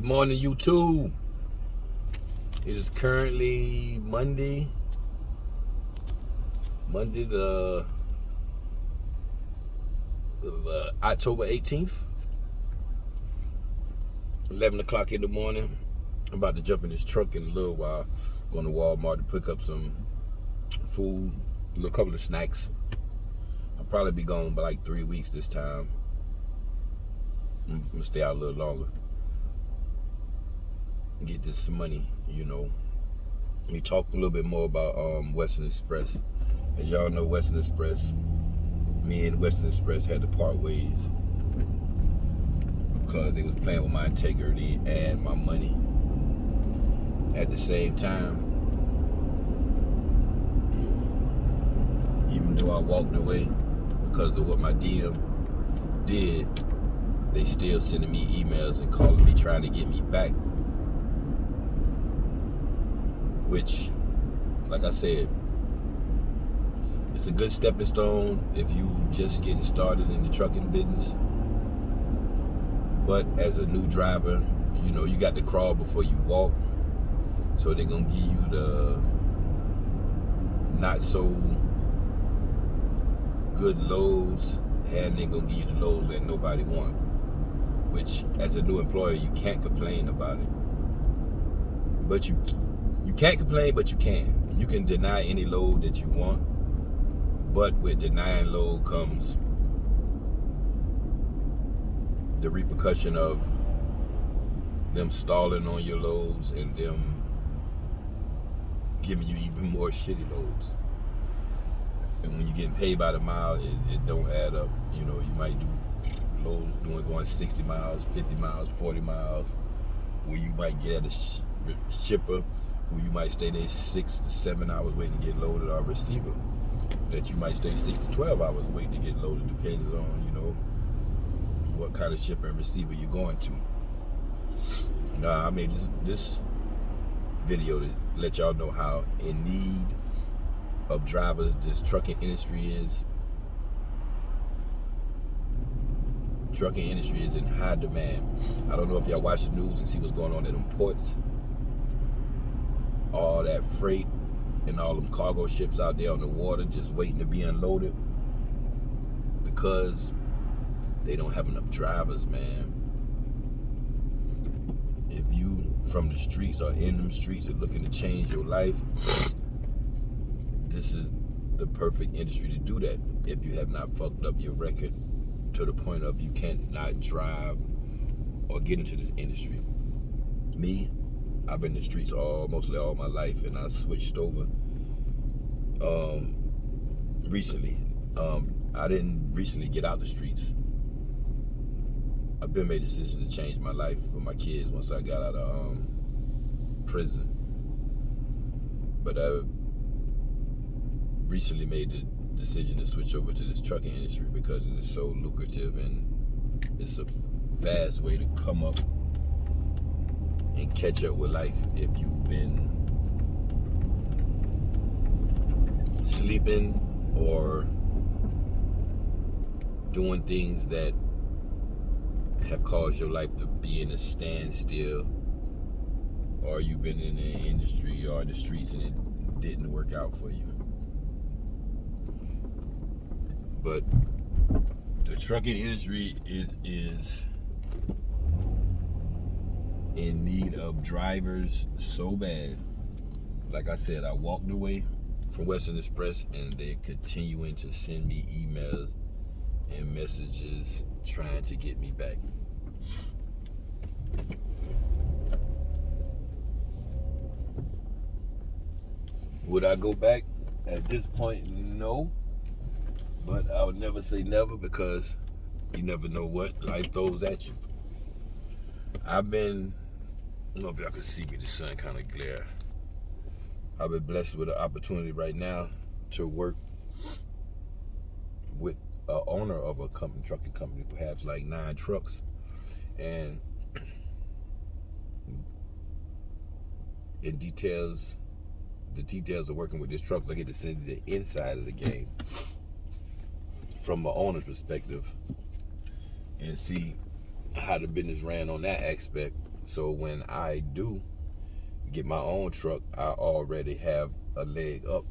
Good morning, YouTube. It is currently Monday the October 18th, 11 o'clock in the morning. I'm about to jump in this truck in a little while. Going to Walmart to pick up some food, a couple of snacks. I'll probably be gone by like 3 weeks this time. I'm gonna stay out a little longer. Get this some money, Let me talk a little bit more about Western Express. As y'all know, Western Express, me and Western Express had to part ways because they was playing with my integrity and my money. At the same time, even though I walked away because of what my DM did, they still sending me emails and calling me trying to get me back. Which, like I said, it's a good stepping stone if you just getting started in the trucking business. But as a new driver, you got to crawl before you walk. So they're gonna give you the not so good loads, and they're gonna give you the loads that nobody want. Which, as a new employer, you can't complain about it. But you can't complain, but you can. You can deny any load that you want, but with denying load comes the repercussion of them stalling on your loads and them giving you even more shitty loads. And when you're getting paid by the mile, it don't add up. You might do loads going 60 miles, 50 miles, 40 miles, where you might get at a shipper who you might stay there 6 to 7 hours waiting to get loaded, or a receiver that you might stay 6 to 12 hours waiting to get loaded. Depends on, what kind of shipper and receiver you're going to. Now, I made this video to let y'all know how in need of drivers this trucking industry is. Trucking industry is in high demand. I don't know if y'all watch the news and see what's going on at them ports. All that freight and all them cargo ships out there on the water just waiting to be unloaded because they don't have enough drivers, man. If you from the streets or in them streets and looking to change your life, this is the perfect industry to do that. If you have not fucked up your record to the point of you can't not drive or get into this industry. Me, I've been in the streets mostly all my life, and I switched over recently. I didn't recently get out the streets. I've been made a decision to change my life for my kids once I got out of prison. But I recently made the decision to switch over to this trucking industry because it is so lucrative and it's a fast way to come up and catch up with life if you've been sleeping or doing things that have caused your life to be in a standstill, or you've been in the industry or in the streets and it didn't work out for you. But the trucking industry is in need of drivers so bad. Like I said, I walked away from Western Express and they're continuing to send me emails and messages trying to get me back. Would I go back at this point? No. But I would never say never, because you never know what life throws at you. I don't know if y'all can see me, the sun kind of glare. I've been blessed with an opportunity right now to work with an owner of a trucking company who has like 9 trucks. And the details of working with this truck, I get to see the inside of the game from an owner's perspective and see how the business ran on that aspect. So when I do get my own truck, I already have a leg up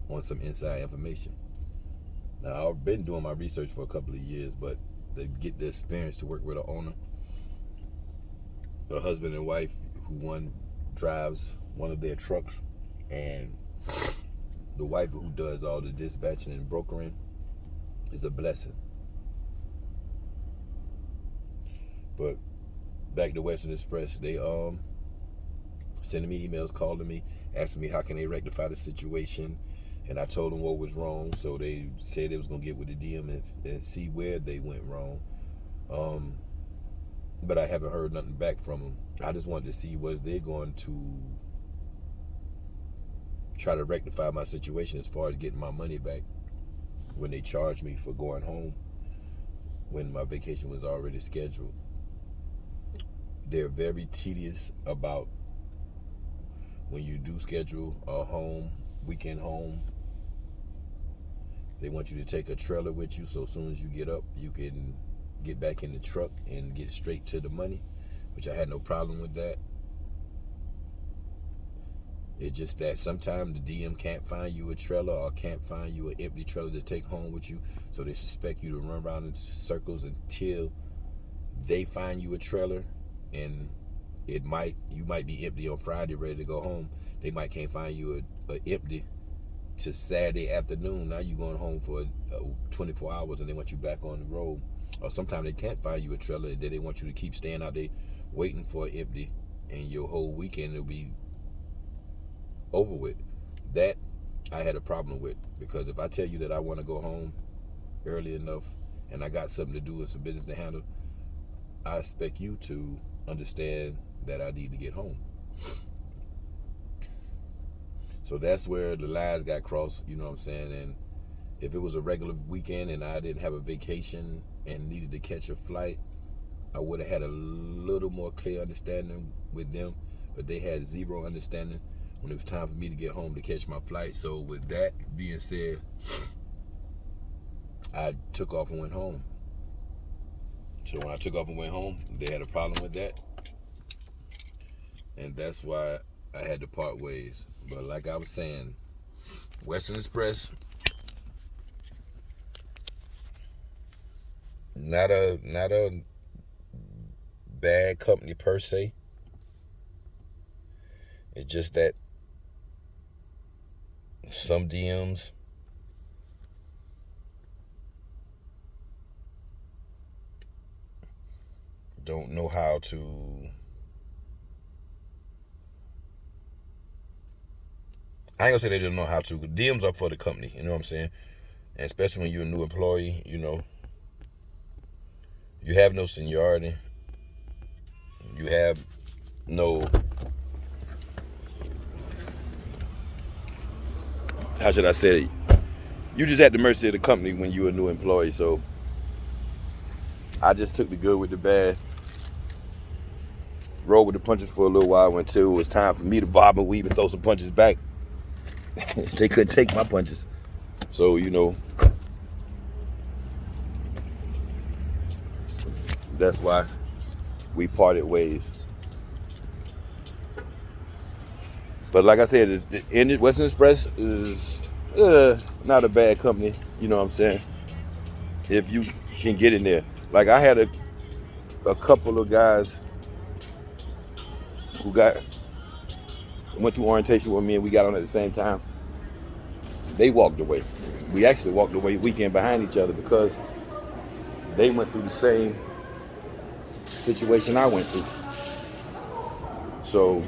on some inside information. Now, I've been doing my research for a couple of years, but to get the experience to work with an owner, a husband and wife, who one drives one of their trucks, and the wife who does all the dispatching and brokering, is a blessing. But back to Western Express, they sending me emails, calling me, asking me how can they rectify the situation, and I told them what was wrong. So they said they was gonna get with the DM and see where they went wrong. But I haven't heard nothing back from them. I just wanted to see, was they going to try to rectify my situation as far as getting my money back when they charged me for going home when my vacation was already scheduled. They're very tedious about when you do schedule a weekend home. They want you to take a trailer with you, so as soon as you get up, you can get back in the truck and get straight to the money, which I had no problem with that. It's just that sometimes the DM can't find you a trailer or can't find you an empty trailer to take home with you, so they suspect you to run around in circles until they find you a trailer, and you might be empty on Friday ready to go home. They might can't find you a empty to Saturday afternoon. Now you're going home for 24 hours and they want you back on the road. Or sometimes they can't find you a trailer and then they want you to keep staying out there waiting for an empty, and your whole weekend will be over with. That I had a problem with, because if I tell you that I want to go home early enough and I got something to do and some business to handle, I expect you to understand that I need to get home. So that's where the lines got crossed, you know what I'm saying? And if it was a regular weekend and I didn't have a vacation and needed to catch a flight, I would have had a little more clear understanding with them, but they had zero understanding when it was time for me to get home to catch my flight. So with that being said, I took off and went home. So when I took off and went home, they had a problem with that. And that's why I had to part ways. But like I was saying, Western Express, not a bad company per se. It's just that some DMs don't know how to, I ain't gonna say they don't know how to. DMs are for the company, you know what I'm saying? And especially when you're a new employee, you know, you have no seniority. You have no, how should I say it? You just at the mercy of the company when you're a new employee. So I just took the good with the bad, rolled with the punches for a little while until it was time for me to bob and weave and throw some punches back. They couldn't take my punches. So, you know, that's why we parted ways. But like I said, Western Express is not a bad company, you know what I'm saying? If you can get in there. Like I had a couple of guys who went through orientation with me and we got on at the same time. They walked away. We actually walked away weekend behind each other because they went through the same situation I went through. So,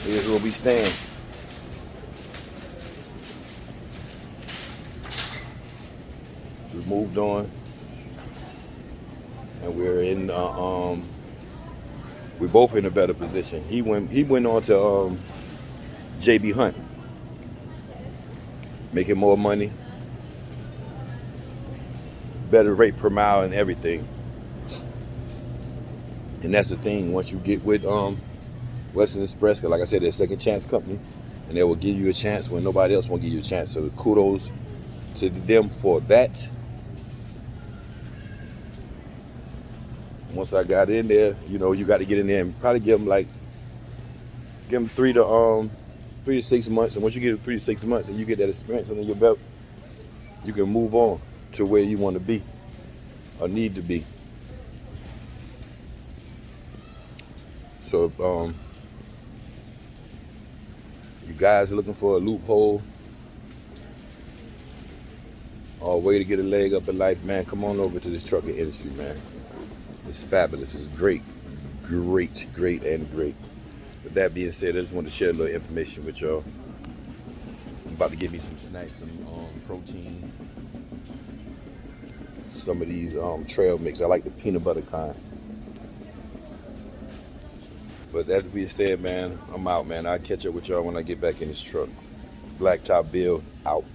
here's where we stand. We moved on, and we're in. We're both in a better position. He went on to JB Hunt, making more money, better rate per mile, and everything. And that's the thing. Once you get with Western Express, because like I said, they're a second chance company. and they will give you a chance when nobody else won't give you a chance. So kudos to them for that. Once I got in there, you got to get in there and probably give them 3 to 6 months. And once you get 3 to 6 months and you get that experience under your belt, you can move on to where you want to be or need to be. So if you guys are looking for a loophole or a way to get a leg up in life, man, come on over to this trucking industry, man. It's fabulous. It's great, and great. With that being said, I just want to share a little information with y'all. I'm about to get me some snacks, some protein, some of these trail mix. I like the peanut butter kind. But that being said, man, I'm out, man. I'll catch up with y'all when I get back in this truck. Blacktop Bill out.